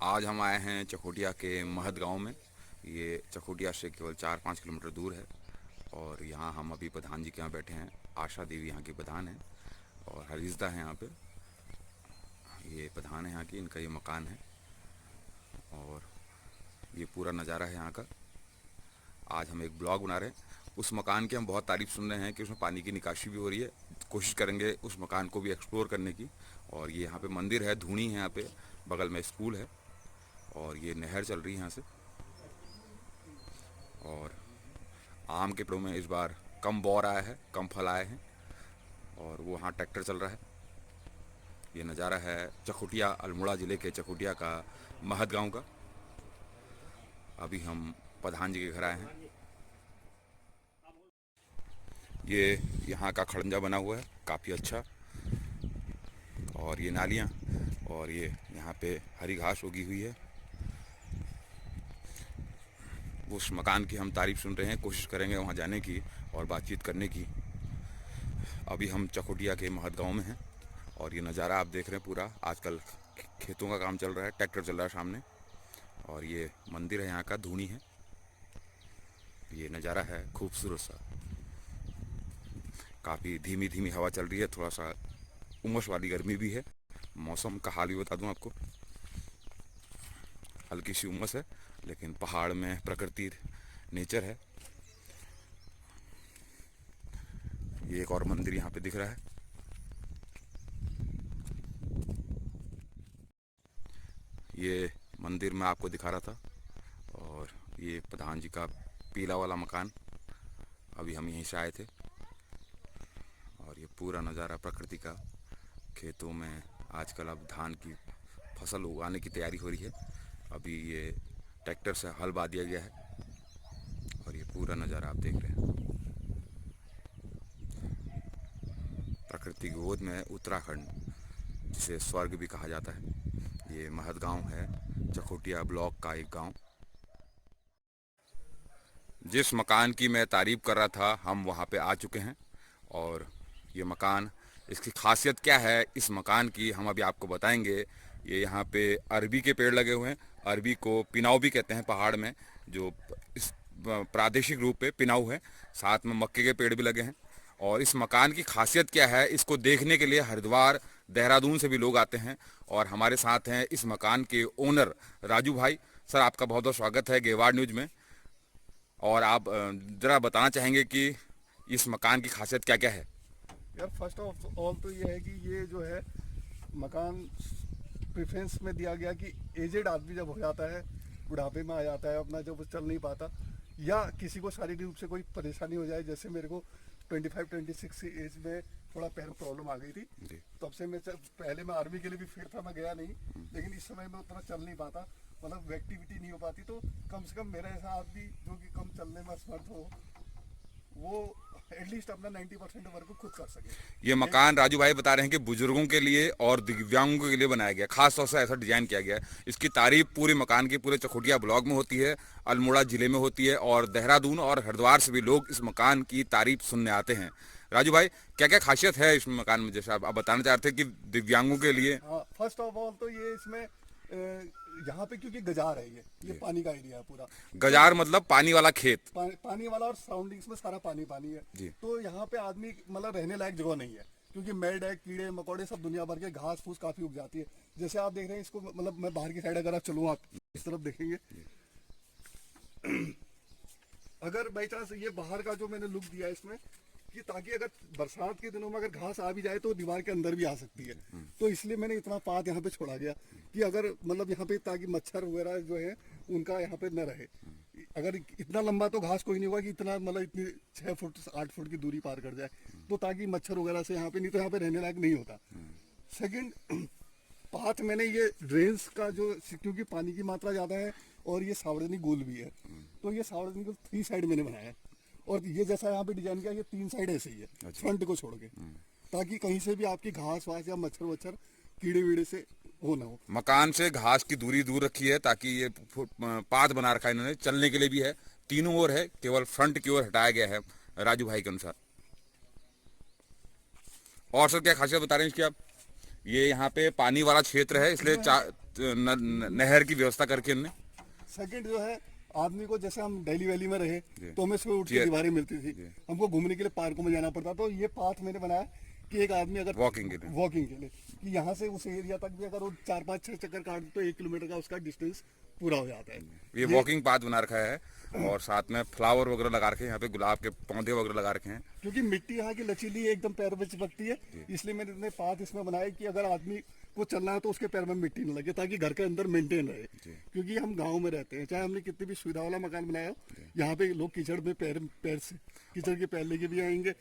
आज हम आए हैं चकोटिया के महत गांव में। ये चकोटिया से केवल 4-5 किलोमीटर दूर है। और यहाँ हम अभी प्रधान जी के यहाँ बैठे हैं। आशा देवी यहाँ की प्रधान है और हरीशदा है यहाँ पे। ये प्रधान है यहाँ की, इनका ये मकान है और ये पूरा नज़ारा है यहाँ का। आज हम एक ब्लॉग बना रहे हैं। उस मकान की हम बहुत तारीफ़ सुन रहे हैं कि उसमें पानी की निकासी भी हो रही है। कोशिश करेंगे उस मकान को भी एक्सप्लोर करने की। और ये यहाँ पे मंदिर है, धूनी है यहाँ पे, बगल में स्कूल है और ये नहर चल रही है यहाँ से। और आम के पेड़ों में इस बार कम बौर आया है, कम फल आए हैं और वो वहाँ ट्रैक्टर चल रहा है। ये नज़ारा है चकोटिया, अल्मोड़ा ज़िले के चकोटिया का महत गांव का। अभी हम प्रधान जी के घर आए हैं। ये यहाँ का खड़ंजा बना हुआ है, काफ़ी अच्छा। और ये नालियाँ और ये यहाँ पे हरी घास उगी हुई है। उस मकान की हम तारीफ़ सुन रहे हैं, कोशिश करेंगे वहाँ जाने की और बातचीत करने की। अभी हम चकोटिया के महत गांव में हैं और ये नज़ारा आप देख रहे हैं पूरा। आजकल खेतों का काम चल रहा है, ट्रैक्टर चल रहा है सामने। और ये मंदिर है यहाँ का, धूनी है। ये नज़ारा है खूबसूरत सा। काफ़ी धीमी धीमी हवा चल रही है, थोड़ा सा उमस वाली गर्मी भी है। मौसम का हाल भी बता दूं आपको, हल्की सी उमस है लेकिन पहाड़ में प्रकृति, नेचर है। ये एक और मंदिर यहाँ पे दिख रहा है। ये मंदिर मैं आपको दिखा रहा था। और ये प्रधान जी का पीला वाला मकान, अभी हम यहीं से आए थे। और ये पूरा नज़ारा प्रकृति का। खेतों में आजकल अब धान की फसल उगाने की तैयारी हो रही है। अभी ये ट्रैक्टर से हल बा दिया गया है और ये पूरा नज़ारा आप देख रहे हैं। प्रकृति की गोद में उत्तराखंड, जिसे स्वर्ग भी कहा जाता है। ये महत गांव है, चकोटिया ब्लॉक का एक गांव। जिस मकान की मैं तारीफ़ कर रहा था, हम वहाँ पे आ चुके हैं। और ये मकान, इसकी खासियत क्या है इस मकान की, हम अभी आपको बताएंगे। ये यहाँ पे अरबी के पेड़ लगे हुए हैं। अरबी को पिनाऊ भी कहते हैं पहाड़ में, जो इस प्रादेशिक रूप पे पिनाऊ है। साथ में मक्के के पेड़ भी लगे हैं। और इस मकान की खासियत क्या है, इसको देखने के लिए हरिद्वार, देहरादून से भी लोग आते हैं। और हमारे साथ हैं इस मकान के ओनर राजू भाई। सर, आपका बहुत बहुत स्वागत है गेवाड़ न्यूज़ में। और आप ज़रा बताना चाहेंगे कि इस मकान की खासियत क्या क्या है? यार, फर्स्ट ऑफ ऑल तो ये है कि ये जो है मकान प्रेफरेंस में दिया गया कि एजेड आदमी जब हो जाता है, बुढ़ापे में आ जाता है, अपना जब चल नहीं पाता, या किसी को शारीरिक रूप से कोई परेशानी हो जाए, जैसे मेरे को 25-26 एज में थोड़ा पैर प्रॉब्लम आ गई थी। तब से मैं पहले मैं आर्मी के लिए भी फिट था, मैं गया नहीं, लेकिन इस समय मैं उतना चल नहीं पाता, मतलब एक्टिविटी नहीं हो पाती। तो कम से कम मेरा ऐसा आदमी जो कि कम चलने में असमर्थ हो, वो एटलीस्ट अपना 90% वर्क को खुद कर सके। ये मकान राजू भाई बता रहे हैं कि बुजुर्गों के लिए और दिव्यांगों के लिए बनाया गया, खास तौर से ऐसा डिजाइन किया गया है। इसकी तारीफ पूरे मकान की पूरे चकोटिया ब्लॉक में होती है, अल्मोड़ा जिले में होती है और देहरादून और हरिद्वार से भी लोग इस मकान की तारीफ सुनने आते हैं। राजू भाई, क्या क्या खासियत है इस मकान में, जैसे आप बताना चाहते हैं कि दिव्यांगों के लिए? हाँ, फर्स्ट ऑफ ऑल तो ये इसमें यहाँ पे क्योंकि गजार है, ये पानी का एरिया है पूरा। गजार मतलब पानी वाला खेत? पानी वाला, और सराउंडिंग्स में सारा पानी पानी है जी। तो यहाँ पे आदमी मतलब रहने लायक जगह नहीं है, क्योंकि मेड है, कीड़े मकोड़े सब दुनिया भर के, घास फूस काफी उग जाती है। जैसे आप देख रहे हैं इसको, मतलब मैं बाहर की साइड अगर आप चलूँ, आप इस तरफ देखेंगे, अगर बाई चांस ये बाहर का जो मैंने लुक दिया इसमें, कि ताकि अगर बरसात के दिनों में अगर घास आ भी जाए तो दीवार के अंदर भी आ सकती है। तो इसलिए मैंने इतना पात यहाँ पे छोड़ा गया कि अगर मतलब यहाँ पे, ताकि मच्छर वगैरह जो है उनका यहाँ पे न रहे। अगर इतना लंबा तो घास कोई नहीं होगा कि इतना मतलब इतनी 6 फुट 8 फुट की दूरी पार कर जाए, तो ताकि मच्छर वगैरह से यहाँ पे, नहीं तो यहाँ पे रहने लायक नहीं होता। सेकेंड पाथ मैंने ये ड्रेन्स का जो, क्योंकि पानी की मात्रा ज़्यादा है और ये सावर्जनिक गोल भी है, तो ये सावर्जनिक गोल 3 साइड मैंने बनाया है। और ये जैसा यहाँ पे डिजाइन किया, ये 3 साइड ऐसे ही है। अच्छा। फ्रंट को छोड़ के, ताकि कहीं से भी आपकी घास वास या मच्छर वच्छर कीड़े वीड़े से हो ना हो। मकान से घास की दूरी दूर रखी है ताकि ये पाथ बना रखा है इन्होंने, चलने के लिए भी है, तीनों ओर है, केवल फ्रंट की ओर हटाया गया है राजू भाई के अनुसार। और सर क्या खासियत बता रहे हैं इसकी आप? ये यहाँ पे पानी वाला क्षेत्र है, इसलिए नहर की व्यवस्था करके इनने। सेकंड जो है, आदमी को जैसे हम दिल्ली वैली में रहे जी। तो हमें सुबह उठ के जी। दीवारें मिलती थी, हमको घूमने के लिए पार्कों में जाना पड़ता, तो ये पाथ मैंने बनाया कि एक आदमी अगर वॉकिंग के लिए। वॉकिंग के लिए कि यहाँ से उस एरिया तक भी अगर वो 4-5-6 चक्कर काट दे तो 1 किलोमीटर का उसका डिस्टेंस पूरा हो जाता है। ये वॉकिंग पाथ बना रखा है, और साथ में फ्लावर वगैरह लगा रखे हैं, यहाँ पे गुलाब के पौधे वगैरह लगा रखे हैं। क्योंकि मिट्टी यहाँ की लचीली है, एकदम पैर में चिपकती है, इसलिए मैंने इतने पाथ इसमें बनाए कि अगर आदमी को चलना है तो उसके पैर में मिट्टी न लगे, ताकि घर के अंदर मेंटेन रहे। क्योंकि हम गांव में रहते हैं, चाहे हमने कितनी भी सुविधा वाला मकान बनाया हो, यहाँ पे लोग कीचड़ में पैर से कीचड़ के पैर लेके भी आएंगे,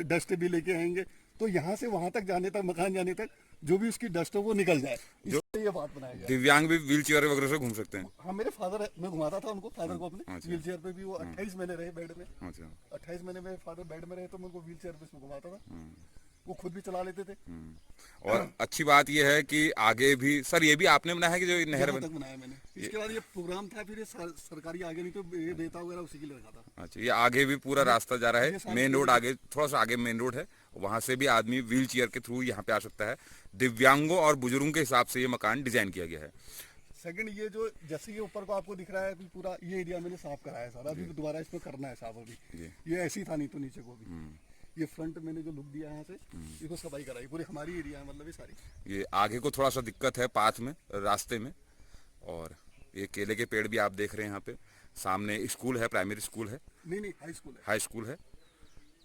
डस्ट भी लेके आएंगे, तो यहाँ से वहां तक जाने तक, मकान जाने तक जो भी उसकी डस्ट हो वो निकल जाए, इसलिए ये बात बनाया गया। दिव्यांग भी व्हील चेयर वगैरह से घूम सकते हैं। हाँ, मेरे फादर, मैं घुमाता था उनको, फादर को अपने अच्छा। व्हील चेयर पे भी, वो 28 महीने रहे बेड में। अच्छा। 28 महीने में फादर बेड में रहे तो मैं उनको व्हील चेयर पे घुमाता था, वो खुद भी चला लेते थे। और अच्छी बात यह है कि आगे भी, सर ये भी आपने बनाया है कि जो ये नहर यहाँ तक बनाया मैंने, इसके बाद ये प्रोग्राम था, फिर ये सरकारी आगे नहीं तो ये देता वगैरह उसी के लिए रखा था। अच्छा, ये आगे भी पूरा रास्ता जा रहा है, मेन रोड आगे, थोड़ा सा आगे मेन रोड है, वहां से भी आदमी व्हील चेयर के थ्रू यहाँ पे आ सकता है। दिव्यांगों और बुजुर्गों के हिसाब से ये मकान डिजाइन किया गया है। सेकंड, ये जो जैसे ये ऊपर को आपको दिख रहा है अभी पूरा ये एरिया मैंने साफ कराया है सारा, अभी दोबारा इसमें करना है साफ अभी। ये ऐसे ही था नहीं तो नीचे को भी, ये फ्रंट मैंने जो लुक दिया यहाँ से, इसको सफाई कराई, पूरी हमारी एरिया है, मतलब ये सारी। ये आगे को थोड़ा सा दिक्कत है पाथ में, रास्ते में। और ये केले के पेड़ भी आप देख रहे हैं यहाँ पे, सामने स्कूल है, प्राइमरी स्कूल है, नहीं हाई स्कूल है। हाई स्कूल है।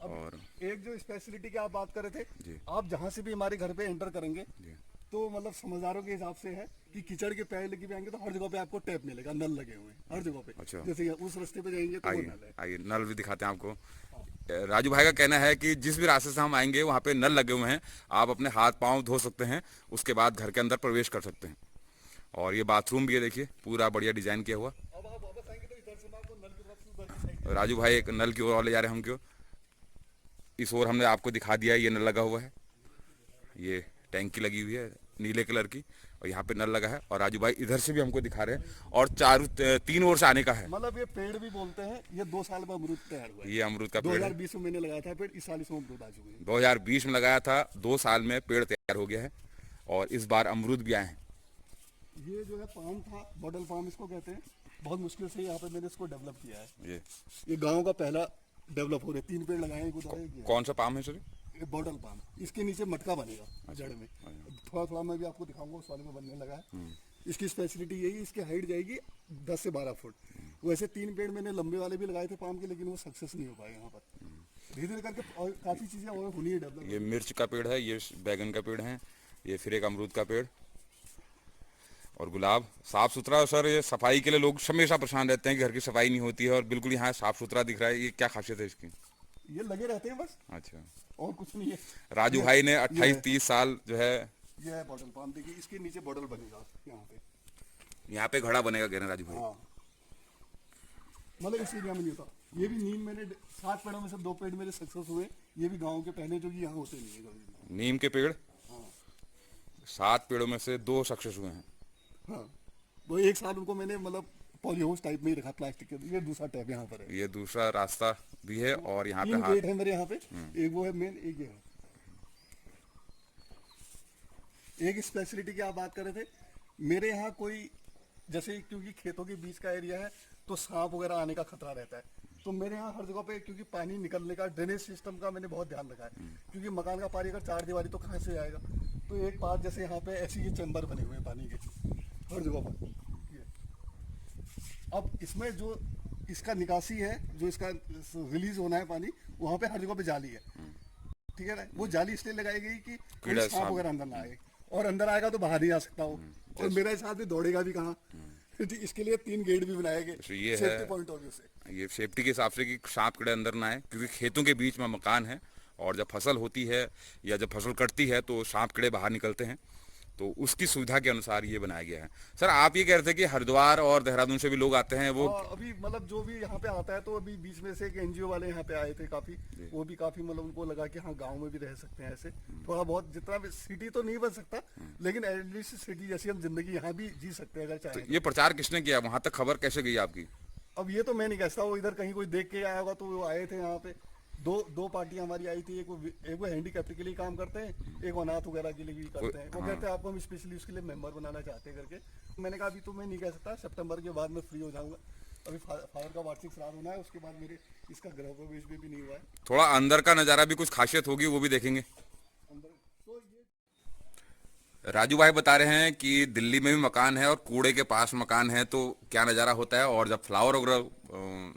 अब और एक जो स्पेशलिटी की आप बात कर रहे थे, जी। आप जहाँ से भी हमारे घर पे एंटर करेंगे जी। तो मतलब समझदारों के हिसाब से है कि कीचड़ के पैर लेके भी आएंगे तो हर जगह पे आपको टैप मिलेगा, नल लगे हुए हैं हर जगह पे। अच्छा। जैसे उस रास्ते पे जाएंगे तो वो आइए नल है। आइए, नल भी दिखाते हैं आपको। राजू भाई का कहना है कि जिस भी रास्ते से हम आएंगे वहाँ पे नल लगे हुए हैं, आप अपने हाथ पाँव धो सकते हैं, उसके बाद घर के अंदर प्रवेश कर सकते हैं। और ये बाथरूम भी है, देखिए पूरा बढ़िया डिजाइन किया हुआ। अब आप वापस आएंगे तो इधर से मैं आपको नल की तरफ से उधर की साइड। राजू भाई एक नल की ओर ले जा रहे हैं हम क्यों, इस ओर हमने आपको दिखा दिया है, ये नल लगा हुआ है, ये टैंकी लगी हुई है नीले कलर की, और यहाँ पे नल लगा है। और राजू भाई इधर से भी हमको दिखा रहे हैं, और तीन ओर से आने का है। मतलब ये पेड़ भी बोलते हैं, ये 2 साल में अमरूद तैयार हुआ है। ये अमरूद का पेड़ है, 2020 में मैंने लगाया था पेड़, इस साल इसमें अमरूद आ चुके हैं। 2020 में लगाया था, 2 साल में पेड़ तैयार हो गया है, और इस बार अमरूद भी आए हैं। ये जो है पाम था, बॉटल पाम इसको कहते हैं, बहुत मुश्किल से यहाँ पे मैंने इसको डेवलप किया है। ये गाँव का पहला डेवलप हो रहा है, 3 पेड़ लगाए हैं, एक उधर एक ये। कौन सा पाम है सर? ये बॉटल पाम, इसके नीचे मटका बनेगा जड़ में, थोड़ा थोड़ा मैं भी आपको दिखाऊंगा, उस वाले में बनने लगा है। इसकी स्पेशलिटी यही है, इसकी हाइट जाएगी 10 से 12 फुट। वैसे 3 पेड़ मैंने लंबे वाले भी लगाए थे पाम के, लेकिन वो सक्सेस नहीं हो पाए यहाँ पर। धीरे धीरे करके और काफी चीजें और होनी है डेवलप। ये मिर्च का पेड़ है, ये बैगन का पेड़ है, ये फिर एक अमरूद का पेड़, और गुलाब साफ सुथरा। सर ये सफाई के लिए लोग हमेशा परेशान रहते हैं कि घर की सफाई नहीं होती है, और बिल्कुल यहाँ साफ सुथरा दिख रहा है, ये क्या खासियत है इसकी? ये लगे रहते हैं बस, अच्छा। और कुछ नहीं है। राजू भाई ने 28-30 साल जो है, ये है बॉटल पाम, देखिए इसके नीचे बॉटल बनेगा यहाँ पे। यहाँ पे घड़ा बनेगा, कह रहे हैं राजू भाई। हाँ, मतलब इस एरिया में नहीं होता। ये भी नीम मैंने 7 पेड़ों में से 2 पेड़ मेरे सक्सेस हुए, ये भी गाँव के पहले, जो कि यहाँ होते नहीं है कभी भी। नीम के पेड़ हाँ 7 पेड़ों में से 2 सक्सेस हुए हैं। हाँ, वो एक साल उनको मैंने मतलब पॉलीहाउस टाइप में ही रखा, प्लास्टिक के। ये दूसरा टैप यहाँ पर है, ये दूसरा रास्ता भी है, और यहाँ पे 3 गेट है मेरे यहाँ पे, एक वो है मेन, एक ये है। एक स्पेशलिटी की आप बात कर रहे थे, मेरे यहाँ कोई जैसे, क्योंकि खेतों के बीच का एरिया है तो सांप वगैरह आने का खतरा रहता है, तो मेरे यहाँ हर जगह पे, क्योंकि पानी निकलने का ड्रेनेज सिस्टम का मैंने बहुत ध्यान रखा है। क्योंकि मकान का पानी अगर 4 दीवारी तो कहाँ से आएगा, तो एक बात, जैसे यहाँ पे ऐसे ये चैम्बर बने हुए हैं पानी के हर जगह पर। ये अब इसमें जो इसका निकासी है, जो इसका रिलीज होना है पानी, वहाँ पे हर जगह पे जाली है, ठीक है ना। वो जाली इसलिए लगाई गई कि कोई सांप वगैरह अंदर ना आए, और अंदर आएगा तो बाहर नहीं आ सकता वो, और मेरा हिसाब से दौड़ेगा भी कहाँ। इसके लिए 3 गेट भी बनाए गए, तो ये सेफ्टी है, पॉइंट ऑफ व्यू से। ये सेफ्टी के हिसाब से कि सांप कीड़े अंदर ना आए, क्योंकि खेतों के बीच में मकान है, और जब फसल होती है या जब फसल कटती है तो सांप कीड़े बाहर निकलते हैं, तो उसकी सुविधा के अनुसार ये बनाया गया है। सर आप ये कह रहे थे कि हरिद्वार और देहरादून से भी लोग आते हैं, वो अभी मतलब जो भी यहाँ पे आता है, तो अभी बीच में से एक एनजीओ वाले यहाँ पे आए थे काफी, वो भी काफी मतलब उनको लगा कि हाँ गांव में भी रह सकते हैं ऐसे, थोड़ा बहुत, जितना भी सिटी तो नहीं बन सकता, लेकिन एटलीस्ट सिटी जैसी हम जिंदगी यहाँ भी जी सकते हैं अगर तो चाहें। ये प्रचार किसने किया, वहां तक खबर कैसे गई आपकी? अब ये तो मैं नहीं कहता, वो इधर कहीं कोई देख के आया होगा तो वो आए थे यहाँ पे, दो पार्टियां हमारी आई थी, एक वो हैंडीकैप्ड के लिए काम करते हैं, एक अनाथ वगैरह के लिए भी करते हैं। वो कहते हैं आपको हम स्पेशली उसके लिए मेंबर बनाना चाहते हैं करके। मैंने कहा अभी तो मैं नहीं कह सकता, सितंबर के बाद मैं फ्री हो जाऊंगा। अभी फादर का वार्षिक श्राद्ध होना है, उसके बाद मेरे इसका गृह प्रवेश भी नहीं हुआ है। थोड़ा अंदर का नज़ारा भी कुछ खासियत होगी, वो भी देखेंगे। अंदर तो ये राजू भाई बता रहे हैं कि दिल्ली में भी मकान है और कूड़े के पास मकान है, तो क्या नज़ारा होता है, और जब फ्लावर वगैरह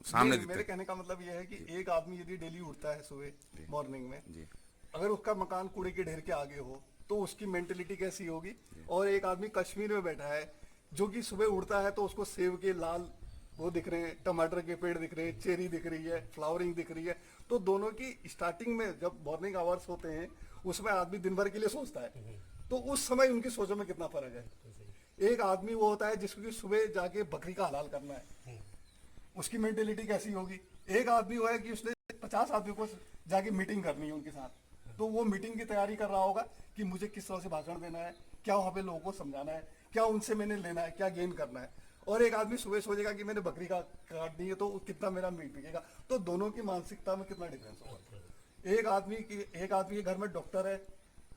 सामने दिखते मेरे हैं। कहने का मतलब ये है कि एक आदमी यदि डेली उठता है सुबह मॉर्निंग में, जी अगर उसका मकान कूड़े के ढेर के आगे हो तो उसकी मेंटेलिटी कैसी होगी। और एक आदमी कश्मीर में बैठा है जो कि सुबह उठता है तो उसको सेब के लाल वो दिख रहे हैं, टमाटर के पेड़ दिख रहे हैं, चेरी दिख रही है, फ्लावरिंग दिख रही है। तो दोनों की स्टार्टिंग में जब मॉर्निंग आवर्स होते हैं उसमें आदमी दिन भर के लिए सोचता है, तो उस समय उनकी सोचों में कितना फर्क है। एक आदमी वो होता है जिसको कि सुबह जाके बकरी का हलाल करना है, उसकी मेंटेलिटी कैसी होगी। एक आदमी वो है कि उसने 50 आदमी को जाके मीटिंग करनी है उनके साथ, तो वो मीटिंग की तैयारी कर रहा होगा कि मुझे किस तरह से भाषण देना है, क्या वहां पे लोगों को समझाना है, क्या उनसे मैंने लेना है, क्या गेन करना है। और एक आदमी सुबह सोचेगा कि मैंने बकरी का काटनी है तो कितना मेरा मीट बिकेगा। तो दोनों की मानसिकता में कितना डिफरेंस होगा। एक आदमी के घर में डॉक्टर है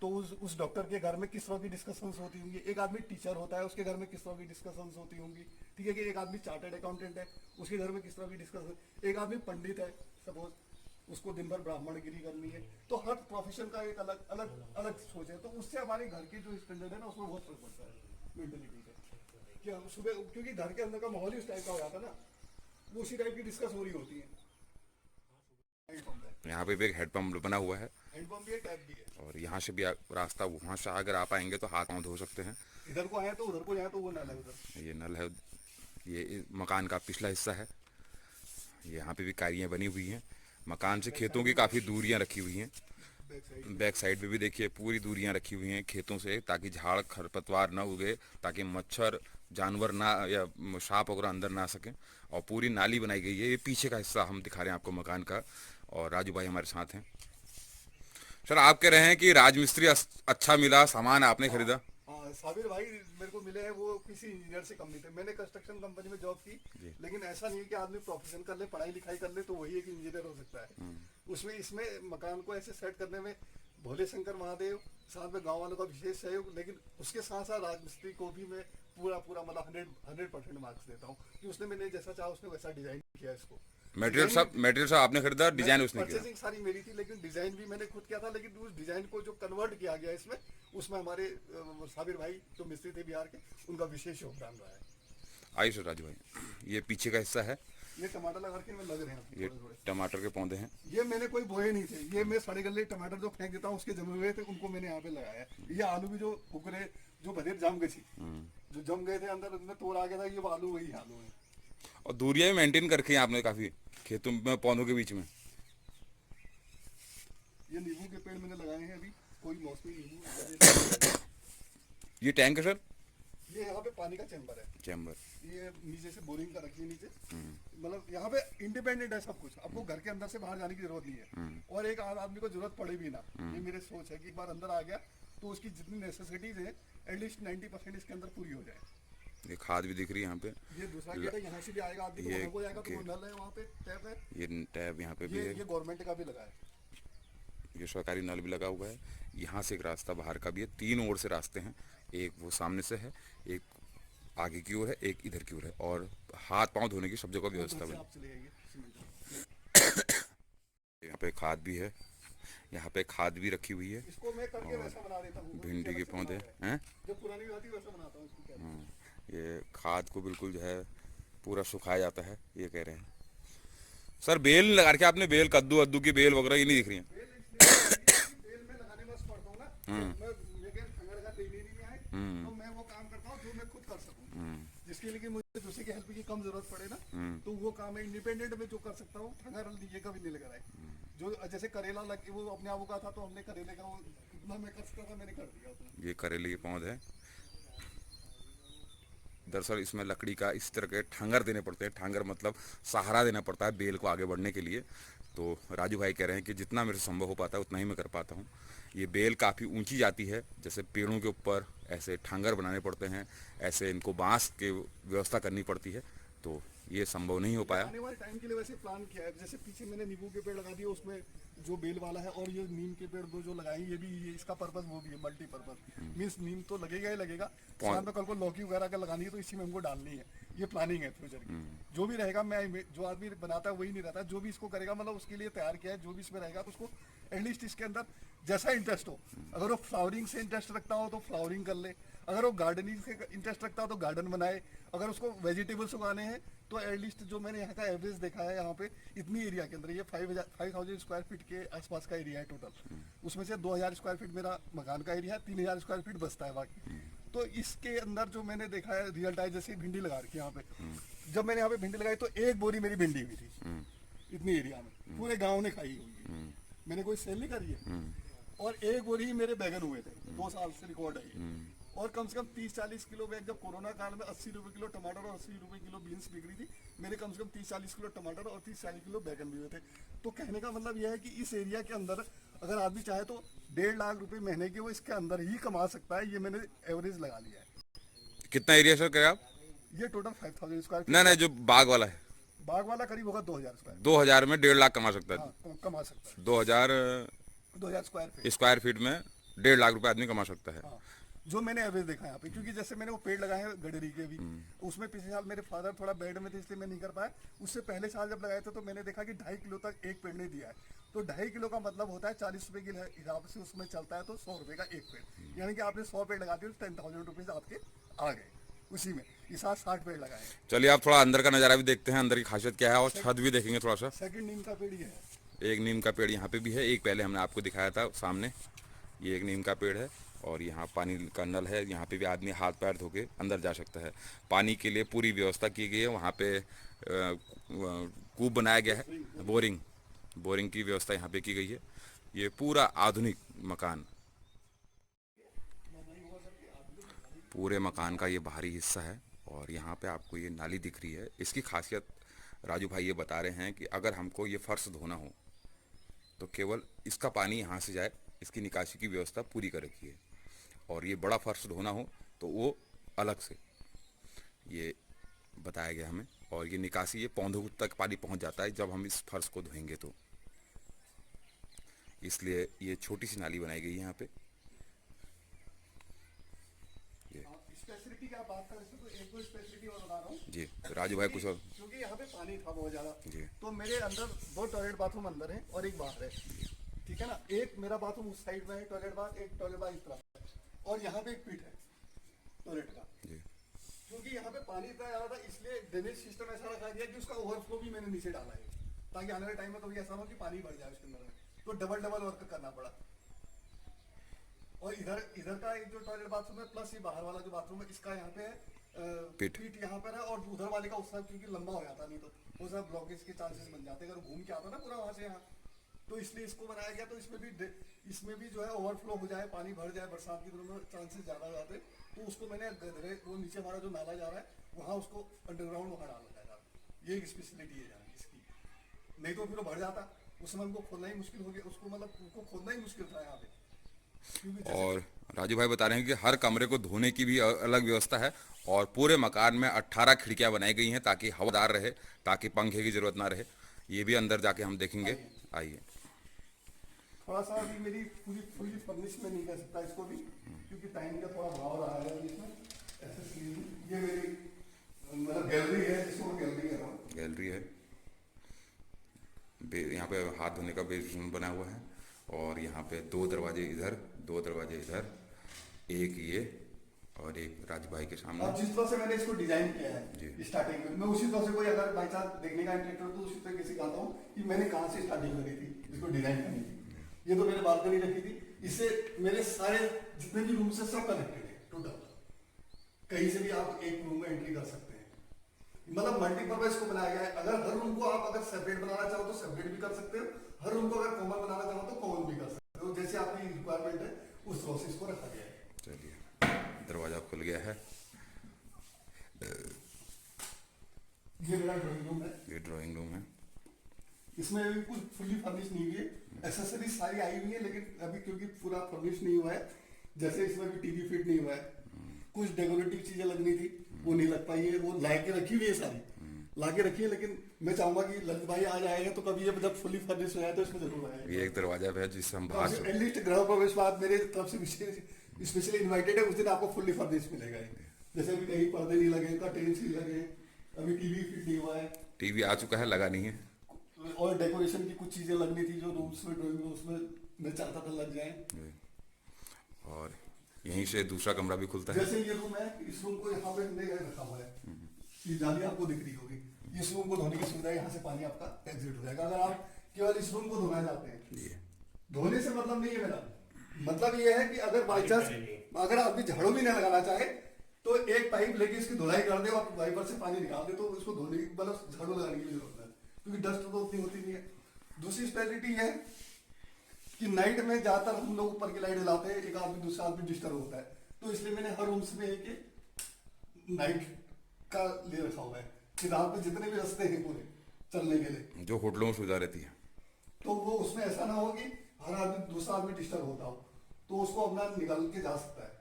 तो उस डॉक्टर के घर में किस तरह की डिस्कशंस होती होंगी। एक आदमी टीचर होता है उसके घर में किस तरह की डिस्कशंस होती होंगी। ठीक है कि एक आदमी चार्टर्ड अकाउंटेंट है उसके घर में किस तरह की डिस्कशन। एक आदमी पंडित है सपोज, उसको दिन भर ब्राह्मणगिरी करनी है। तो हर प्रोफेशन का एक अलग अलग अलग सोच है। तो उससे हमारे घर की जो स्टैंडर्ड है ना उसमें बहुत फर्क पड़ता है मेंटेलिटी से। कि हम सुबह क्योंकि घर के अंदर का माहौल ही उस टाइप का हो जाता है ना, वो उसी टाइप की डिस्कस हो रही होती है। यहाँ पे भी एक हेडपम्प बना हुआ है, हैंडपंप भी है, टैप भी है। और यहाँ से भी रास्ता, वहाँ से अगर आप आएंगे तो हाथ पाँव धो सकते हैं। इधर को आए तो उधर को जाए तो वो नल है उधर। ये नल है, ये मकान का पिछला हिस्सा है। यहाँ पे भी कारियाँ बनी हुई हैं। मकान से खेतों की काफ़ी दूरियाँ रखी हुई हैं। बैक साइड बैक साइड पे भी देखिए पूरी दूरियां रखी हुई हैं खेतों से, ताकि झाड़ खरपतवार ना उगे, ताकि मच्छर जानवर ना या सांप वगैरह अंदर ना आ सकें। और पूरी नाली बनाई गई है। ये पीछे का हिस्सा हम दिखा रहे हैं आपको मकान का, और राजू भाई हमारे साथ हैं। सर, आप कह रहे हैं कि राजमिस्त्री अच्छा मिला, सामान आपने खरीदा। हाँ, साबिर भाई मेरे को मिले हैं, वो किसी इंजीनियर से कम नहीं थे। मैंने कंस्ट्रक्शन कंपनी में जॉब की, लेकिन ऐसा नहीं है कि आदमी प्रोफेशन कर ले, पढ़ाई लिखाई कर ले तो वही एक इंजीनियर हो सकता है। उसमें इसमें मकान को ऐसे सेट करने में भोले शंकर महादेव, साथ में गांव वालों का विशेष सहयोग, लेकिन उसके साथ साथ राजमिस्त्री को भी मैं पूरा पूरा मतलब 100% मार्क्स देता हूँ कि उसने मैंने जैसा चाहा उसने वैसा डिजाइन किया इसको। मटेरियल सब आपने खरीदा, डिजाइन उसने किया। परचेसिंग सारी मेरी थी, लेकिन डिजाइन भी मैंने खुद किया था। लेकिन उस डिजाइन को जो कन्वर्ट किया गया इसमें, उसमें हमारे साबिर भाई जो मिस्त्री थे बिहार के, उनका विशेष योगदान रहा है। आइए सर राजू भाई, ये पीछे का हिस्सा है, ये टमाटर लगा के में लग रहे हैं ये थोड़े थोड़े। टमाटर के पौधे हैं। ये मैंने कोई बोए नहीं थे, ये मैं सड़े गले टमाटर जो फेंक देता हूँ उसके जमे हुए थे, उनको मैंने यहाँ पे लगाया है। ये आलू भी जो उगरे जो बधेर जम गई थी, जो जम गए थे अंदर, उसमें तोड़ आ गया था, ये आलू वही आलू है। और दूरियां भी मेंटेन करके हैं आपने काफ़ी खेतों में, पौधों के बीच में। ये नींबू के पेड़ मैंने लगाए हैं अभी, कोई मौसमी नींबू। ये टैंक है सर, ये यहाँ पे पानी का चैम्बर है, चैम्बर। ये नीचे से बोरिंग का रखी है नीचे। मतलब यहाँ पे इंडिपेंडेंट है सब कुछ, आपको घर के अंदर से बाहर जाने की जरूरत नहीं है। और एक आदमी को जरूरत पड़े भी ना, ये मेरे सोच है कि एक बार अंदर आ गया तो उसकी जितनी नेसेसिटीज है एटलीस्ट 90% इसके अंदर पूरी हो जाए। ये खाद भी दिख रही है यहाँ पे। ये दूसरा गेट है, यहाँ से भी आएगा आदमी, तो ये वहाँ को जाएगा तो वो नल है, वहाँ पे टैप है। ये टैब यहाँ पे भी है। ये गवर्नमेंट का भी लगा है। ये सरकारी नल भी लगा हुआ है। यहाँ से एक रास्ता बाहर का भी है, 3 ओर से रास्ते हैं। एक वो सामने से है, एक आगे की ओर है, एक इधर की ओर है, और हाथ पांव धोने की सब जगह व्यवस्था से बनी। आप चले जाइए सीमेंट। यहाँ पे खाद भी है, यहाँ पे खाद भी रखी हुई है। इसको मैं करके वैसा बना देता हूँ, भिंडी के पौधे हैं। जो पुरानी होती है वैसा बनाता हूँ इसको। क्या ये खाद को बिल्कुल जो है पूरा सुखाया जाता है, ये कह रहे हैं सर। बेल लगा के आपने, बेल कद्दू अद्दू की बेल वगैरह ये नहीं दिख रही है। बेल में लगाने में पड़ता हूँ ना, मैं खंगड़ का तेल नहीं आए तो मैं वो काम करता हूँ जो मैं खुद कर सकूँ। जिसके लिए कि मुझे दूसरे की हेल्प की कम जरूरत पड़े ना, तो वो काम मैं इंडिपेंडेंट में जो कर सकता हूँ, खंगड़ ये कभी नहीं लगा है। जो जैसे करेला लग वो अपने आप उगा था तो हमने करेले का वो जितना मैं कर सकता था मैंने कर दिया उतना। ये करेले के पौधे हैं। दरअसल इसमें लकड़ी का इस तरह के ठांगर देने पड़ते हैं। ठांगर मतलब सहारा देना पड़ता है बेल को आगे बढ़ने के लिए। तो राजू भाई कह रहे हैं कि जितना मेरे से संभव हो पाता है उतना ही मैं कर पाता हूँ। ये बेल काफ़ी ऊंची जाती है, जैसे पेड़ों के ऊपर ऐसे ठांगर बनाने पड़ते हैं, ऐसे इनको बांस के व्यवस्था करनी पड़ती है, तो ये संभव नहीं हो पाया। आने वाले टाइम के लिए वैसे प्लान किया है, जैसे पीछे मैंने नींबू के पेड़ लगा दिए, उसमें जो बेल वाला है, और ये नीम के पेड़ दो जो लगाए, ये भी ये इसका पर्पस वो भी है मल्टीपर्पज। मीन्स नीम तो लगेगा ही लगेगा, साथ में कल को लौकी वगैरह का लगानी है तो इसी में हमको डालनी है। ये प्लानिंग है फ्यूचर की। जो भी रहेगा, मैं जो आदमी बनाता है वही नहीं रहता, जो भी इसको करेगा मतलब उसके लिए तैयार किया है। जो भी इसमें रहेगा तो उसको एटलीस्ट इसके अंदर जैसा इंटरेस्ट हो, अगर वो फ्लावरिंग से इंटरेस्ट रखता हो तो फ्लावरिंग कर ले, अगर वो गार्डनिंग से इंटरेस्ट रखता हो तो गार्डन बनाए, अगर उसको वेजिटेबल्स उगाने हैं तो एटलीस्ट जो मैंने यहाँ का एवरेज देखा है, यहाँ पे इतनी एरिया के अंदर ये 5,000 स्क्वायर फीट के आसपास का एरिया है टोटल। उसमें से 2,000 स्क्वायर फीट मेरा मकान का एरिया है, 3,000 स्क्वायर फीट बचता है बाकी। तो इसके अंदर जो मैंने देखा है रियल टाइम, जैसे भिंडी लगा रखी है यहाँ पे, जब मैंने यहाँ पे भिंडी लगाई तो एक बोरी मेरी भिंडी हुई थी इतनी एरिया में, पूरे गाँव ने खाई हुई है, मैंने कोई सेल नहीं करी है। और एक बोरी ही मेरे बैगन हुए थे, 2 साल से रिकॉर्ड है ये। और कम से कम 30-40 किलो बैग, जब कोरोना काल में 80 रुपए किलो टमाटर और 80 रुपए किलो बीन्स बिक रही थी, मेरे कम से कम 30-40 किलो टमाटर और 30-40 किलो बैगन भी हुए थे। तो कहने का मतलब यह है कि इस एरिया के अंदर अगर आदमी चाहे तो 1.5 लाख रुपए महीने के वो इसके अंदर ही कमा सकता है। ये मैंने एवरेज लगा लिया है। कितना एरिया सर करें आप? ये टोटल 5,000 स्क्वायर नहीं नहीं, जो बाग वाला है, बाग वाला करीब होगा 2,000 स्क्वायर। 2,000 में 1.5 लाख कमा सकता है। हाँ, कमा सकता है। 2,000 स्क्वायर स्क्वायर फीट में 1.5 लाख रुपए आदमी कमा सकता है। हाँ, जो मैंने एवरेज देखा यहाँ पे, क्योंकि जैसे मैंने वो पेड़ लगाए हैं गडरी के भी, उसमें पिछले साल मेरे फादर थोड़ा बेड में थे इसलिए मैं नहीं कर पाया। उससे पहले साल जब लगाए थे तो मैंने देखा कि 2.5 किलो तक एक पेड़ ने दिया है। तो 2.5 किलो का मतलब होता है 40 रुपए के हिसाब से उसमें चलता है, तो 100 रुपए का एक पेड़, यानी कि आपने 100 पेड़ लगा दिए तो 10,000 रुपीज आपके आ गए उसी में। इस साल 60 पेड़ लगाए। चलिए आप थोड़ा अंदर का नज़ारा भी देखते हैं, अंदर की खासियत क्या है, और छत भी देखेंगे थोड़ा सा। सेकंड नीम का पेड़ ये है। एक नीम का पेड़ यहाँ पे भी है, एक पहले हमने आपको दिखाया था सामने, ये एक नीम का पेड़ है। और यहाँ पानी का नल है, यहाँ पे भी आदमी हाथ पैर धो के अंदर जा सकता है। पानी के लिए पूरी व्यवस्था की गई है, वहाँ पे कूप बनाया गया है, बोरिंग की व्यवस्था यहाँ पे की गई है। ये पूरा आधुनिक मकान, पूरे मकान का ये बाहरी हिस्सा है। और यहाँ पे आपको ये नाली दिख रही है। इसकी खासियत राजू भाई ये बता रहे हैं कि अगर हमको ये फर्श धोना हो तो केवल इसका पानी यहाँ से जाए, इसकी निकासी की व्यवस्था पूरी कर रखी है। और ये बड़ा फर्श धोना हो तो वो अलग से ये बताया गया हमें। और ये निकासी, ये पौधों तक पानी पहुँच जाता है जब हम इस फर्श को धोएंगे तो, इसलिए ये छोटी सी नाली बनाई गई है यहाँ पे। स्पेशलिटी की आप बात कर रहे थे, तो एक दो स्पेशलिटी और बता रहा हूँ जी राजू भाई कुछ और। क्योंकि यहाँ पे पानी था बहुत ज्यादा जी। तो मेरे अंदर 2 टॉयलेट बाथरूम अंदर है और एक बाहर है, ठीक है ना। एक मेरा बाथरूम उस साइड में है टॉयलेट बाथ, एक टॉयलेट बाथ इस तरफ है, और यहाँ पे एक पीठ है टॉयलेट का। जी। क्योंकि यहाँ पे पानी इतना ज्यादा था इसलिए ड्रेनेज सिस्टम ऐसा रखा गया कि उसका ओवरफ्लो भी मैंने नीचे डाला है, ताकि आने वाले टाइम में कभी ऐसा हो कि पानी बढ़ जाए उसके अंदर में, तो डबल वर्क करना पड़ा। और इधर का एक जो टॉयलेट बाथरूम है प्लस ये बाहर वाला जो बाथरूम है, इसका यहाँ पे पीठ यहाँ पर है, और उधर वाले का उस साइड क्योंकि लंबा हो जाता नहीं तो वो सब ब्लॉकेज के चांसेस बन जाते हैं अगर घूम के आता ना पूरा वहां से यहाँ, तो इसलिए इसको बनाया गया। तो इसमें भी जो है ओवरफ्लो हो जाए, पानी भर जाए बरसात के दिनों में चांसेस ज्यादा हो जाते हैं, तो उसको मैंने वो नीचे हमारा जो नाला जा रहा है वहाँ उसको अंडरग्राउंड वहाँ डाला जाएगा। ये एक स्पेशलिटी है यहाँ इसकी, नहीं तो फिर वो भर जाता, उसमें हमको खोलना ही मुश्किल हो गया, उसको मतलब उनको खोलना ही मुश्किल था यहाँ पे। और राजू भाई बता रहे हैं कि हर कमरे को धोने की भी अलग व्यवस्था है। और पूरे मकान में 18 खिड़कियां बनाई गई हैं ताकि हवादार रहे, ताकि पंखे की जरूरत ना रहे। ये भी अंदर जाके हम देखेंगे, आइए। थोड़ा सा अभी मेरी पूरी फर्निश में नहीं कर सकता इसको भी, क्योंकि टाइम का थोड़ा भाव रहा है इसमें। ये मेरी मतलब गैलरी है, जिसको मैं गैलरी कह रहा हूँ। गैलरी है, यहाँ पे हाथ धोने का बेसिन बना हुआ है। और यहाँ पे 2 दरवाजे इधर, 2 दरवाजे इधर, एक ये और एक राजू भाई के सामने। अब जिस तरह से मैंने इसको डिजाइन किया है स्टार्टिंग में, मैं उसी तरह से कोई अगर बाई चांस देखने का इंटरेस्ट हो तो उसी तरीके से कहता हूँ कि मैंने कहाँ से स्टार्टिंग करी थी इसको डिजाइन करने की। ये तो मैंने बालकनी रखी थी, इससे मेरे सारे जितने भी रूम से सब कनेक्टेड है टोटल, कहीं से भी आप एक रूम में एंट्री कर सकते हैं। मतलब मल्टीपर्पज को बनाया गया है। अगर हर रूम को आप अगर सेपरेट बनाना चाहो तो सेपरेट भी कर सकते हो, हर रूम को अगर कॉमन बनाना चाहो तो कॉमन भी कर सकते हो, जैसे आपकी रिक्वायरमेंट है उस प्रोसेस को रखा गया है। चलिए दरवाजा खुल गया है, ये मेरा ड्राइंग रूम है। ये ड्राइंग रूम है। इसमें अभी कुछ फुल्ली फर्निश नहीं हुई है, एक्सेसरीज सारी आई हुई है, लेकिन अभी क्योंकि पूरा फर्निश नहीं हुआ है, जैसे इसमें भी टीवी फिट नहीं हुआ है, कुछ डेकोरेटिव चीजें लगनी थी वो नहीं लग पाई है, वो ला के रखी हुई है सारी। लाके रखिए। लेकिन मैं चाहूंगा कि ललित भाई आज आएगा तो कभी ये जब फुली फर्निश हो जाए तो इसमें जरूर आएगा। ये एक दरवाजा भी है जिससे हम बाहर से एटलीस्ट गृह प्रवेश बाद मेरे तरफ से स्पेशली इनवाइटेड है, उस दिन आपको फुल्ली फर्निश मिलेगा ये। जैसे अभी कहीं पर्दे नहीं लगे, कर्टेन्स नहीं लगे, अभी टीवी फिट नहीं हुआ है, टीवी आ चुका है, लगा नहीं है। और डेकोरेशन की कुछ चीजें लगनी थी जो रूम्स में ड्राइंग रूम्स में मैं चाहता था लग जाए। और यहीं से दूसरा कमरा भी खुलता है। जैसे ये रूम है, इस रूम को यहाँ पे हमने रखा हुआ है, ये जाली आपको दिख रही होगी। इस रूम को धोने की सुविधा है, यहाँ से पानी आपका एग्जिट हो जाएगा। अगर आप केवल इस रूम को धोना चाहते हैं, धोने से मतलब नहीं है मेरा, मतलब ये है कि अगर बाई चांस अगर आदमी झाड़ू भी नहीं लगाना चाहे तो एक पाइप लेके इसकी धुलाई कर दे और वाइपर से पानी निकाल दे, तो उसको धोने की मतलब झाड़ू लगाने की जरूरत है, क्योंकि डस्ट तो उतनी होती नहीं है। दूसरी स्पेशलिटी है कि नाइट में ज्यादातर हम लोग ऊपर की लाइट जलाते हैं, एक आदमी दूसरा आदमी डिस्टर्ब होता है, तो इसलिए मैंने हर रूम्स में एक नाइट का ले रखा हुआ है कि रात में जितने भी रास्ते हैं पूरे चलने के लिए, जो होटलों में सुविधा रहती है, तो वो उसमें ऐसा ना हो कि हर आदमी दूसरा आदमी डिस्टर्ब होता हो, तो उसको अपना निकाल के जा सकता है।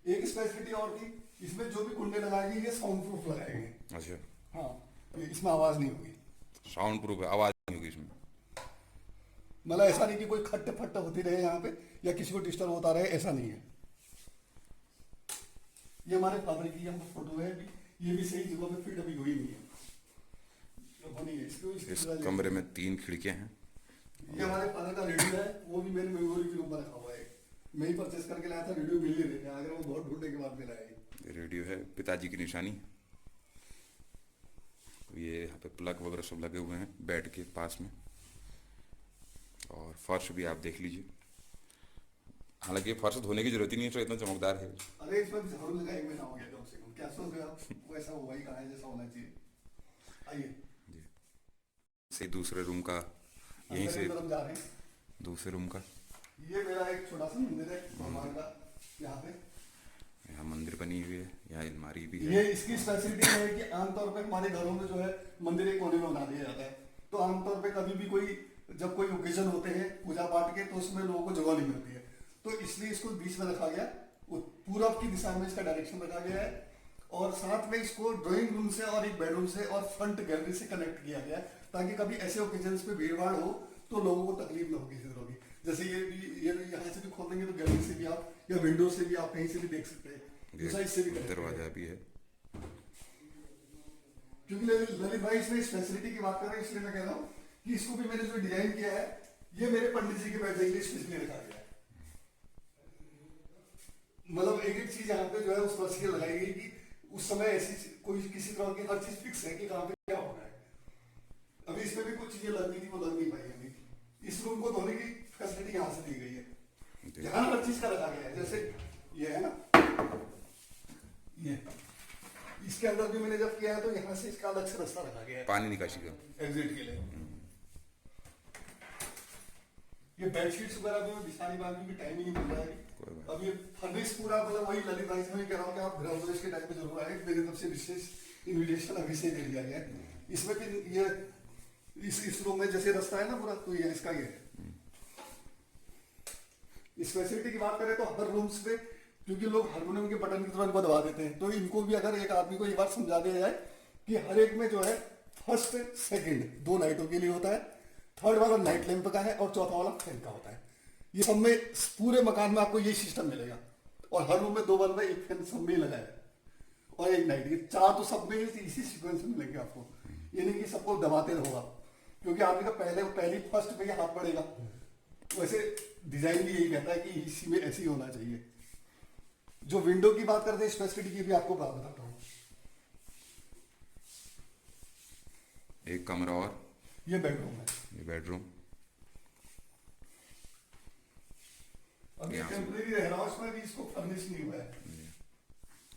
एक स्पेशलिटी और थी, इसमें जो भी कुंडे लगाए गए ये साउंड प्रूफ लगाए गए। अच्छा, हाँ, इसमें आवाज नहीं होगी, साउंड प्रूफ है, आवाज नहीं होगी इसमें। मतलब ऐसा नहीं कि कोई खट्ट फट्ट होती रहे यहाँ पे या किसी को डिस्टर्ब होता रहे, ऐसा नहीं है। ये हमारे फादर की हम फोटो है, ये भी सही जगह पे फिट अभी हुई नहीं है, इस कमरे में 3 खिड़कियां हैं। ये हमारे फादर का रेडियो है, वो भी मैंने मेमोरी के रूम में रखा हुआ है, मैं ही परचेस करके लाया था, रेडियो मिल नहीं रहे, अगर वो बहुत ढूंढने के बाद मिला है। ये रेडियो है, पिताजी की निशानी। ये यहाँ पे प्लग वगैरह सब लगे हुए हैं बेड के पास में, और फर्श भी आप देख लीजिए। हालांकि फर्श धोने की जरूरत ही नहीं है, तो इतना चमकदार है। अरे इसमें झाड़ू लगा 1 महीना हो गया कम से कम, क्या सोच रहे हो आप, वैसा हुआ ही कहाँ है जैसा होना चाहिए। आइए से दूसरे रूम का, यहीं से जा रहे हैं दूसरे रूम का। ये मेरा एक छोटा सा मंदिर है भगवान का, यहाँ पे यहाँ मंदिर बनी हुई है, यहाँ अलमारी भी है। ये इसकी स्पेशलिटी है कि आमतौर पे हमारे घरों में जो है मंदिर एक कोने में बना दिया जाता है, तो आमतौर पे कभी भी कोई जब कोई ओकेजन होते हैं पूजा पाठ के, तो उसमें लोगों को जगह नहीं मिलती है, तो इसलिए इसको बीच में रखा गया, पूरब की दिशा में इसका डायरेक्शन रखा गया है, और साथ में इसको ड्राइंग रूम से और एक बेडरूम से और फ्रंट गैलरी से कनेक्ट किया गया है, ताकि कभी ऐसे ओकेजन पे भीड़ भाड़ हो तो लोगों को तकलीफ ना हो किसी तरह की। जैसे ये यहाँ से भी खोल देंगे तो गैलरी से भी आप या विंडो से भी आप कहीं से भी देख सकते हैं, दूसरा इससे भी दरवाजा भी है। क्योंकि ललित भाई इसमें फैसिलिटी की बात कर रहे हैं, इसलिए मैं कह रहा हूँ कि इसको भी मैंने जो डिजाइन किया है, ये मेरे पंडित जी के बैठने के लिए स्पेशली रखा गया है। मतलब एक एक चीज यहाँ पे जो है उस वर्ष की लगाई गई कि उस समय ऐसी कोई किसी तरह की हर चीज फिक्स है कि कहाँ पे क्या होना है। अभी इसमें भी कुछ चीजें लगनी थी, वो लग नहीं पाई अभी। इस रूम को धोने की फैसिलिटी यहाँ से दी गई है, यहाँ हर चीज का रखा गया है। जैसे ये है ना, ये इसके अंदर भी मैंने जब किया है तो यहाँ से इसका अलग से रास्ता रखा गया है पानी निकासी का, एग्जिट के लिए। ये बेडशीट्स वगैरह भी बिछाने वाली भी टाइम ही नहीं मिल रहा है। अब ये फर्निश पूरा मतलब वही ललित भाई से मैं कह रहा हूँ कि आप गृह प्रवेश के टाइम पे जरूर आए, मेरी तरफ से विशेष इन्विटेशन अभी से दे दिया गया है। इसमें भी ये इस रूम में जैसे रास्ता है ना पूरा, तो ये इसका ये है। इस फैसिलिटी की बात करें तो हर रूम्स पे, क्योंकि लोग हारमोनियम के बटन की तुरंत दबा देते हैं, तो इनको भी अगर एक आदमी को एक बार समझा दिया जाए कि हर एक में जो है फर्स्ट सेकंड 2 लाइटों के लिए होता है, थर्ड वाला नाइट लैंप का है और चौथा वाला फैन का होता है। ये सब में पूरे मकान में आपको ये सिस्टम मिलेगा, और हर रूम में 2 बल्ब, 1 फैन सब में लगा है और 1 नाइट। ये 4 तो सब में इसी सीक्वेंस में मिलेंगे आपको, ये नहीं कि सबको दबाते रहो आप, क्योंकि आदमी का पहली फर्स्ट पे हाथ पड़ेगा। वैसे डिजाइन भी यही कहता है कि इसी में ऐसे ही होना चाहिए। जो विंडो की बात करते हैं स्पेसिफिटी की भी आपको बात बताता हूँ। एक कमरा और ये बेडरूम है, ये बेडरूम। अब ये टेम्परेरी रह रहा है, उसमें भी इसको फर्निश नहीं हुआ है।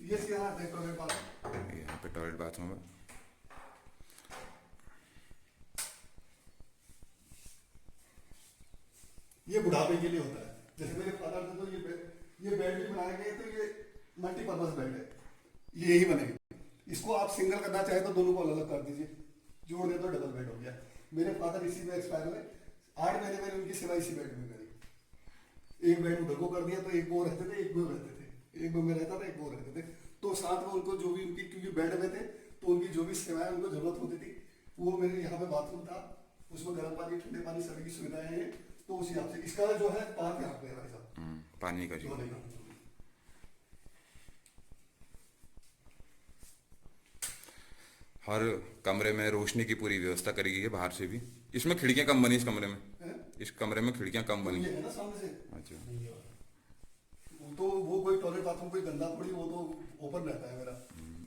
ये सीधा टॉयलेट बाथरूम, यहाँ पे टॉयलेट बाथरूम है। ये बुढ़ापे के लिए होता है। जैसे मेरे फादर थे तो ये बेड भी बनाए गए, तो ये मल्टीपर्पज बेड है, ये ही बनेगा। इसको आप सिंगल करना चाहे तो दोनों को अलग अलग कर दीजिए, जोड़ दे तो डबल बेड हो गया। मेरे फादर इसी में एक्सपायर हुए, 8 महीने मैंने उनकी सेवा इसी बेड में करी। एक बेड उधर को कर दिया तो एक वो रहते थे, एक वो रहते थे, एक वो में रहता था, एक वो रहते थे, तो साथ में उनको जो भी उनकी, क्योंकि बेड में थे तो उनकी जो भी सेवाएं उनको जरूरत होती थी, वो मेरे यहाँ पे बाथरूम था, उसमें गर्म पानी ठंडे पानी सभी की सुविधाएं हैं। तो उस हिसाब से इसका जो है पार्क यहाँ पे है भाई साहब, पानी का जो धोने का। हर कमरे में रोशनी की पूरी व्यवस्था करी गई है बाहर से भी। इसमें खिड़कियां कम बनी, इस कमरे में, हैं? इस कमरे में खिड़कियां कम तो बनी। ये है ना सामने से, अच्छा, तो वो कोई टॉयलेट बाथरूम कोई गंदा थोड़ी, वो तो ओपन रहता है मेरा,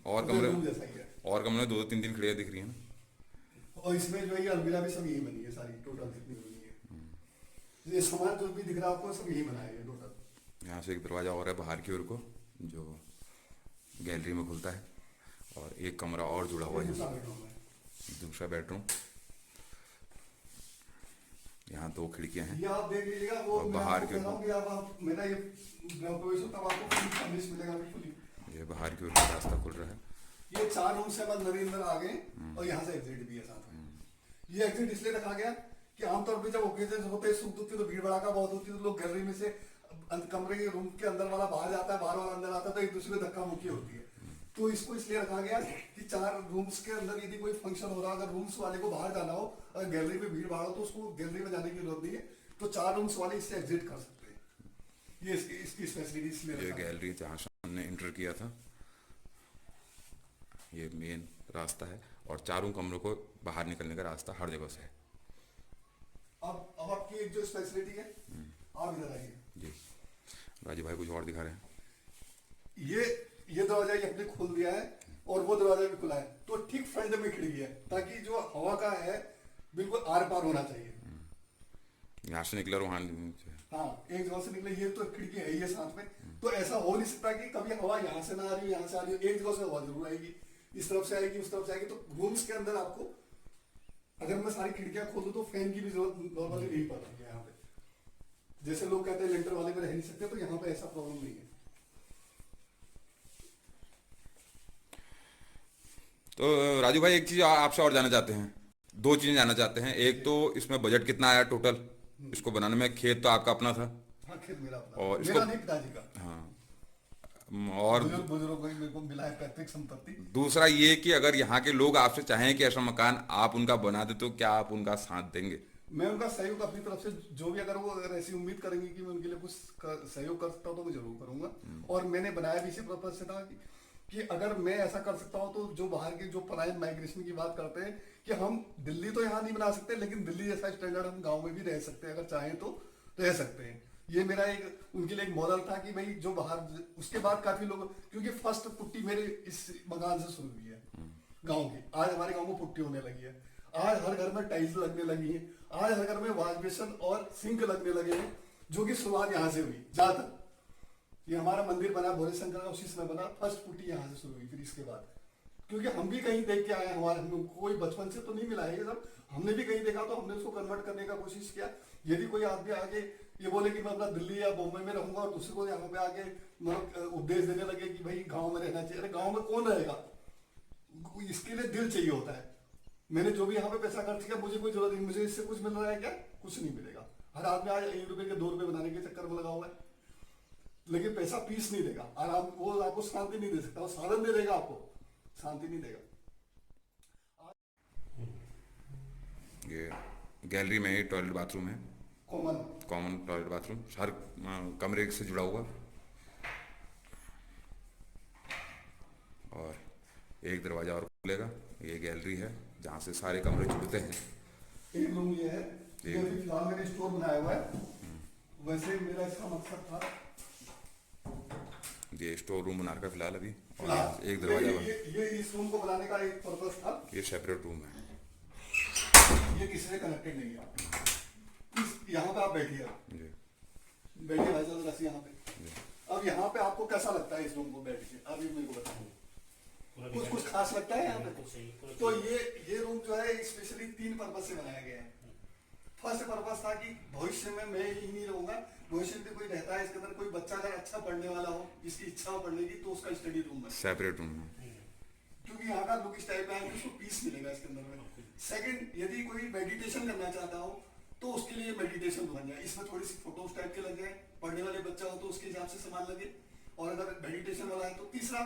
और तो कमरे, रूम जैसा ही है। और कमरे में 2-3 खिड़कियां दिख रही है ना। और इसमें जो है ये अलमीरा भी सब यही बनी है, सारी टोटल जितनी बनी है, ये सामान जो भी दिख रहा है आपको सब यही बनाया है टोटल। यहाँ से एक दरवाजा और है बाहर की ओर को, जो गैलरी में खुलता है, और एक कमरा और जुड़ा हुआ है, दूसरा बेडरूम है। दूसरा बेडरूम। यहाँ 2 खिड़कियां हैं। ये आप देख लीजिएगा, वो और मैं बाहर आपको के- कह रहा हूँ कि आप मेरा ये प्रवेश होता है, आपको फुल सर्विस मिलेगा बिल्कुल। ये बाहर की ओर का रास्ता खुल रहा है। ये 4 रूम से हम अंदर ही अंदर आ गए, और यहाँ से एग्जिट भी है साथ में। ये एग्जिट इसलिए रखा गया कि आमतौर पर जब ओकेजन होते हैं, सुख दुख की, तो भीड़ भड़ाका बहुत होती है, तो लोग गैलरी में से कमरे के रूम के अंदर वाला बाहर जाता है, बाहर वाला अंदर आता है, तो एक दूसरे में धक्का मुक्की होती है। तो इसको इसलिए रखा गया कि 4 रूम्स के अंदर यदि कोई फंक्शन हो रहा, अगर रूम्स वाले को बाहर जाना हो, अगर गैलरी में भीड़ भाड़ हो, तो उसको गैलरी में जाने की जरूरत नहीं है, तो 4 रूम्स वाले इससे एग्जिट कर सकते हैं। ये इसकी फैसिलिटी इसलिए ये रखा गया। गैलरी जहाँ से हमने इंटर किया था, ये मेन रास्ता है, और चारों कमरों को बाहर निकलने का रास्ता हर जगह से है। अब आपकी एक जो फैसिलिटी है, आप इधर आइए। जी, राजू भाई कुछ और दिखा रहे हैं। ये दरवाजा ये अपने खोल दिया है, और वो दरवाजा भी खुला है, तो ठीक फ्रंट में खिड़की है, ताकि जो हवा का है बिल्कुल आर पार होना चाहिए। यहाँ से निकला वहाँ। हाँ, एक जगह से निकले, ये तो खिड़की है ही है साथ में, तो ऐसा हो नहीं सकता कि कभी हवा यहाँ से ना आ रही हो, यहाँ से आ रही हो, एक जगह से हवा जरूर आएगी, इस तरफ से आएगी, उस तरफ से आएगी। तो रूम्स के अंदर आपको, अगर मैं सारी खिड़कियां खोल दूं, तो फैन की भी जरूरत नॉर्मली नहीं पड़ रही है यहाँ पे। जैसे लोग कहते हैं लेंटर वाले में रह नहीं सकते, तो यहाँ पे ऐसा प्रॉब्लम नहीं है। तो राजू भाई एक चीज़ आपसे और जानना चाहते हैं, 2 चीज़ें जानना चाहते हैं। एक तो इसमें बजट कितना आया टोटल इसको बनाने में? खेत तो आपका अपना था। हाँ, खेत मेरा अपना, और मेरा इसको- नहीं, पिताजी का। हाँ, और बुजुर्गों को मेरे को मिला है पैतृक संपत्ति। दूसरा ये कि अगर यहाँ के लोग आपसे चाहें कि ऐसा मकान आप उनका बना दे, तो क्या आप उनका साथ देंगे? मैं उनका सहयोग अपनी तरफ से, जो भी अगर वो अगर ऐसी उम्मीद करेंगे कि मैं उनके लिए कुछ सहयोग कर सकता हूँ, तो मैं जरूर करूंगा। और मैंने बनाया भी इसी पर्पज से था कि अगर मैं ऐसा कर सकता हूँ, तो जो बाहर के जो पलायन माइग्रेशन की बात करते हैं, कि हम दिल्ली तो यहाँ नहीं बना सकते, लेकिन दिल्ली जैसा स्टैंडर्ड हम गाँव में भी रह सकते हैं, अगर चाहें तो रह सकते हैं। ये मेरा एक उनके लिए एक मॉडल था कि भाई जो बाहर, उसके बाद काफी लोग, क्योंकि फर्स्ट पुट्टी मेरे इस मकान से शुरू हुई है गांव की। आज हमारे गांव में पुट्टी होने लगी है, आज हर घर में टाइल्स लगने लगी है, आज हर घर में वॉश बेसिन और सिंक लगने लगे हैं, जो कि शुरुआत यहाँ से हुई। ज्यादातर ये हमारा मंदिर बना भोले शंकर का, उसी समय बना, फर्स्ट पुट्टी यहाँ से शुरू हुई। फिर इसके बाद, क्योंकि हम भी कहीं देख के आए, हमारे हमको कोई बचपन से तो नहीं मिला है ये सब, हमने भी कहीं देखा, तो हमने उसको कन्वर्ट करने का कोशिश किया। यदि कोई आदमी आगे ये बोले कि मैं अपना दिल्ली या बॉम्बे में रहूंगा, और दूसरे को यहाँ पे आके मतलब उपदेश देने लगे कि भाई गांव में रहना चाहिए, अरे गांव में कौन रहेगा? इसके लिए दिल चाहिए होता है। मैंने जो भी यहाँ पे पैसा खर्च किया, मुझे कोई जरूरत नहीं, मुझे इससे कुछ मिल रहा है क्या? कुछ नहीं मिलेगा। हर आदमी आज 1 रुपए के 2 रुपए बनाने के चक्कर में लगा हुआ है, लेकिन पैसा पीस नहीं देगा, आराम, वो आपको शांति नहीं दे सकता, वो साधन दे देगा, आपको शांति नहीं देगा। ये गैलरी में ही टॉयलेट बाथरूम है, कॉमन टॉयलेट बाथरूम, हर कमरे से जुड़ा हुआ। और एक दरवाजा और खुलेगा, ये गैलरी है जहाँ से सारे कमरे जुड़ते हैं। एक रूम ये है, ये अभी फिलहाल मैंने स्टोर बनाया हुआ है, वैसे मेरा इसका मकसद था, ये स्टोर रूम बना रखा फिलहाल अभी। और फिलहाल एक दरवाजा ये इस रूम को बनाने का एक पर्पस था। ये सेपरेट रूम है, ये किसी से कनेक्टेड नहीं है। यहाँ पे आप बैठिए, जी बैठिए भाई साहब, रसी यहाँ पे। अब यहाँ पे आपको कैसा लगता है इस रूम को बैठ के? आप ये मेरे को बताओ, कुछ खास लगता है यहाँ पे? तो ये रूम जो है स्पेशली 3 पर्पस से बनाया गया है। फर्स्ट पर्पस था कि भविष्य में मैं ही नहीं रहूंगा, भविष्य में कोई रहता है इसके अंदर, कोई बच्चा अगर अच्छा पढ़ने वाला हो, जिसकी इच्छा हो पढ़ने की, तो उसका स्टडी रूम है, सेपरेट रूम है। क्योंकि यहाँ का लुक इस टाइप का है कि उसको पीस मिलेगा इसके अंदर में। सेकंड, यदि कोई मेडिटेशन करना चाहता हो, तो उसके लिए मेडिटेशन बन जाए, इसमें थोड़ी सी फोटोज टाइप के लग जाए, पढ़ने वाले बच्चा हो तो उसके हिसाब से सामान लगे, और अगर मेडिटेशन वाला है तो तीसरा,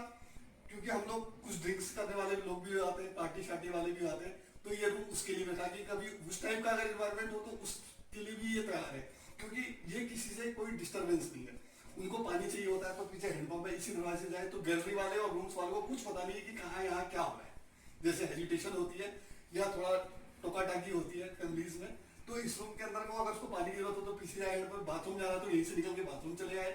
क्योंकि हम लोग कुछ ड्रिंक्स करने वाले वाले लोग भी आते हैं, पार्टी शार्टी वाले भी आते हैं, तो ये रूम उसके लिए बैठा कि कभी उस टाइप का अगर इन्वायरमेंट हो तो उसके लिए भी ये तैयार है, क्योंकि ये किसी से कोई डिस्टरबेंस नहीं है। उनको पानी चाहिए होता है तो पीछे हैंडपंप है, इसी दरवाजे से जाए, तो गैलरी वाले और रूम्स वाले को कुछ पता नहीं है कि कहाँ यहाँ क्या हो रहा है। जैसे हेजिटेशन होती है या थोड़ा टोका टाकी होती है फैमिलीज में, तो इस रूम के अंदर को अगर उसको पानी की जरूरत हो तो पीछे आए, बाथरूम जा रहा है तो यहीं से निकल के बाथरूम चले आए,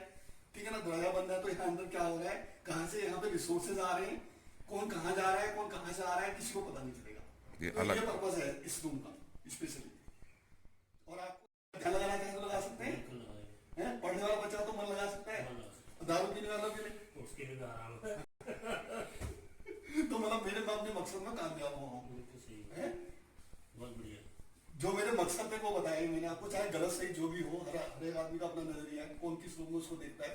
ठीक है ना। दरवाजा बंद है तो यहाँ अंदर क्या हो रहा है, कहाँ से यहाँ पे रिसोर्सेज आ रहे हैं, कौन कहाँ जा रहा है, कौन कहाँ से आ रहा है, किसी को पता नहीं चलेगा। ये तो अलग ये पर्पज है इस रूम का स्पेशली। और आपको ध्यान लगाना चाहे तो लगा सकते हैं, पढ़ने वाला बच्चा तो मन लगा सकता है, दारू पीने वालों के लिए उसके लिए आराम है। तो मतलब मेरे मैं अपने मकसद में कामयाब हुआ हूँ, बिल्कुल सही हैं? बहुत बढ़िया। जो मेरे मकसद थे वो बताए मैंने आपको, चाहे गलत सही जो भी हो, हर एक आदमी का अपना नजरिया है, कौन किस रूम में उसको देखता है,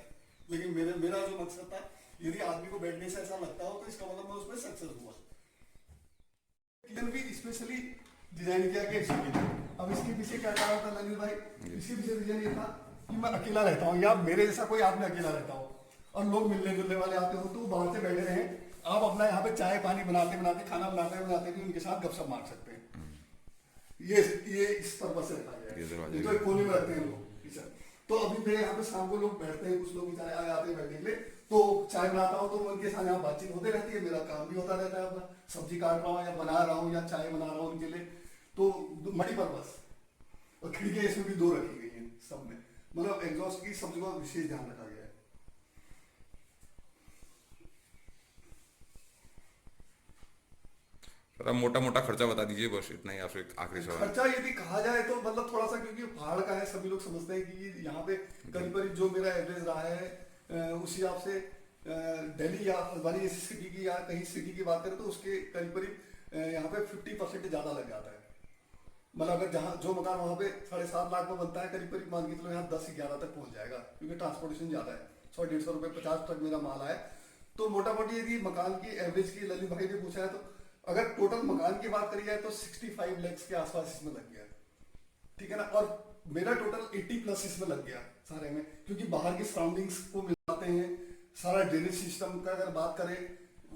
लेकिन मेरा जो मकसद था, यदि आदमी को बैठने से ऐसा लगता हो तो इसका मतलब मैं उसमें सक्सेस हुआ। किचन भी स्पेशली डिजाइन किया गया इसी के लिए। अब इसके पीछे क्या कारण था ललित भाई, इसके पीछे रीजन ये था कि मैं अकेला रहता हूँ या मेरे जैसा कोई आदमी अकेला रहता हो और लोग मिलने जुलने वाले आते हो, तो बाहर से बैठे रहे, आप अपना यहाँ पे चाय पानी बनाते बनाते, खाना बनाते बनाते भी उनके साथ गपशप मार सकते हैं। ये इस पर्पज से रखा गया है। ये तो एक कोने में रखते हैं लोग किचन। तो अभी मेरे यहाँ पे शाम को लोग बैठते हैं, कुछ लोग चाय आते हैं बैठने के लिए, तो चाय बनाता हूँ तो उनके साथ यहाँ बातचीत होती रहती है, मेरा काम भी होता रहता है, अपना सब्जी काट रहा हूँ या बना रहा हूँ या चाय बना रहा हूँ उनके लिए, तो मल्टीपर्पज। और खिड़कियाँ इसमें भी 2 रखी गई हैं सब में, मतलब एग्जॉस्ट की सब जगह विशेष ध्यान रखा गया है। थोड़ा मोटा मोटा खर्चा बता दीजिए, बस इतना ही आपसे आखिरी सवाल। खर्चा यदि कहा जाए तो मतलब थोड़ा सा, क्योंकि पहाड़ का है, सभी लोग समझते हैं कि यहाँ पे करीब करीब जो मेरा एवरेज रहा है उस हिसाब से दिल्ली या वाली जैसी सिटी की या कहीं सिटी की बात करें तो उसके करीब करीब यहाँ पे 50% ज्यादा लग जाता है। मतलब अगर जहाँ जो मकान वहाँ पे 7.5 लाख में बनता है, करीब करीब मान के चलो यहाँ 10-11 तक पहुंच जाएगा, क्योंकि ट्रांसपोर्टेशन ज्यादा है। 100-150 रुपये 50 तक मेरा माल आया, तो मोटा मोटी यदि मकान की एवरेज की ललित भाई ने पूछा है तो अगर टोटल मकान की बात करी जाए तो 65 लाख के आसपास इसमें लग गया, ठीक है ना। और मेरा टोटल 80+ इसमें लग गया सारे में, क्योंकि बाहर की सराउंडिंग्स को मिलाते हैं। सारा ड्रेनेज सिस्टम का अगर बात करें,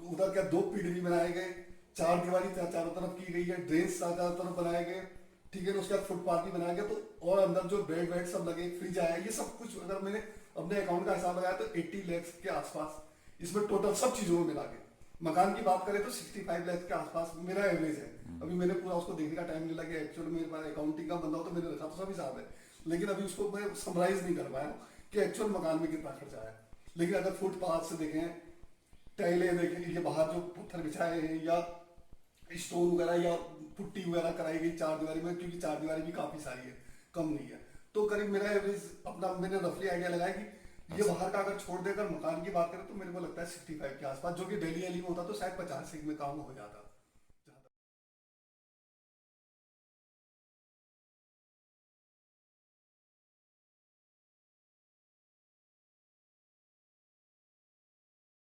उधर क्या 2 पीढ़ी बनाए गए, 4 दीवारी चारों तरफ की गई है, ड्रेन चारों तरफ बनाए गए, ठीक है ना। उसके बाद फुटपाथ भी बनाया गया, तो और अंदर जो बेड वेड सब लगे, फ्रिज आया, ये सब कुछ अगर मैंने अपने अकाउंट का हिसाब लगाया तो 80 लाख के आसपास इसमें टोटल सब चीजों में मिला के। मकान की बात करें तो 65 लाख के आसपास मेरा एवरेज है। अभी मैंने पूरा उसको देखने का टाइम नहीं लगा, एक्चुअली मेरे पास अकाउंटिंग का बंदा हो तो मैंने रखा तो सब हिसाब है, लेकिन अभी उसको मैं समराइज नहीं कर पाया कि एक्चुअल मकान में कितना खर्चा आया। लेकिन अगर फुटपाथ से देखें, टाइलें देखें, ये बाहर जो पत्थर बिछाए हैं या स्टोन वगैरह या पुट्टी वगैरह कराई गई 4 दीवारी में, क्योंकि 4 दीवारी भी काफी सारी है, कम नहीं है, तो करीब मेरा एवरेज अपना मैंने रफली आइडिया लगाया कि ये बाहर का अगर छोड़ देकर मकान की बात करें तो मेरे को लगता है 65 के आसपास, जो कि दिल्ली में होता तो शायद 85 में काम हो जाता।